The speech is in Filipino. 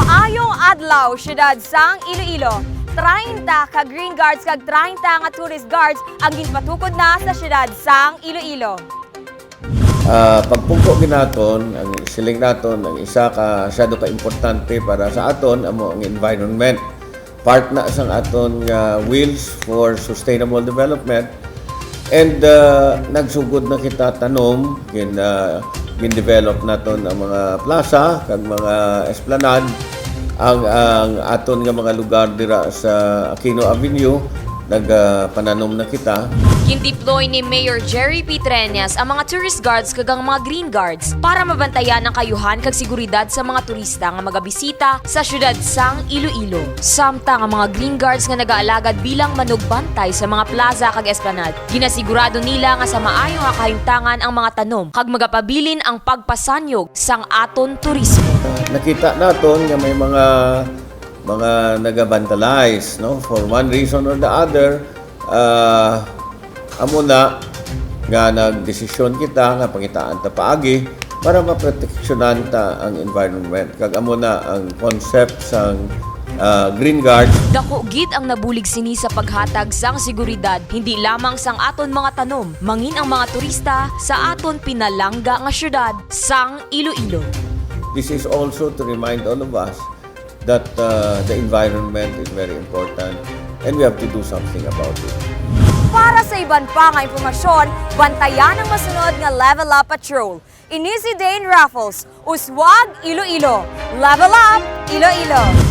Maayong adlaw, syudad sang Iloilo. 30 ka green guards kag 30 nga tourist guards ang ginpatukod na sa syudad sang Iloilo. Pagpungko ginaton, ang siling naton, ang isa ka syado ka importante para sa aton amo ang environment. Part na sang aton nga wheels for sustainable development. And nagsugod na kita tanom gin-develop naton ang mga plaza kag mga esplanade ang aton nga mga lugar dira sa Aquino Avenue nagpananom na kita. Gindeploy ni Mayor Jerry P. Treñas ang mga tourist guards kag ang mga green guards para mabantayan ang kayuhan kag seguridad sa mga turista nga magabisita sa syudad sang Iloilo. Samtang ang mga green guards nga nagaalagad bilang manugbantay sa mga plaza kag esplanade, ginasigurado nila nga sa maayong nga kahimtangan ang mga tanom kag magapabilin ang pagpasanyog sang aton turismo. Nakita naton nga may mga nagabantalize, no, for one reason or the other. Amo na nga nagdesisyon kita nga pangitaan ta paagi para maproteksyonan ta ang environment. Kag amo na ang concept sang Green Guard. Dako gid ang nabulig sini sa paghatag sang seguridad hindi lamang sang aton mga tanom, mangin ang mga turista sa aton pinalangga nga syudad sang Iloilo. This is also to remind all of us that the environment is very important and we have to do something about it. Para sa iban pa nga impormasyon, bantayan ang masunod nga Level Up Patrol. Ini si Dane Raffles, Uswag, Iloilo. Level Up, Iloilo.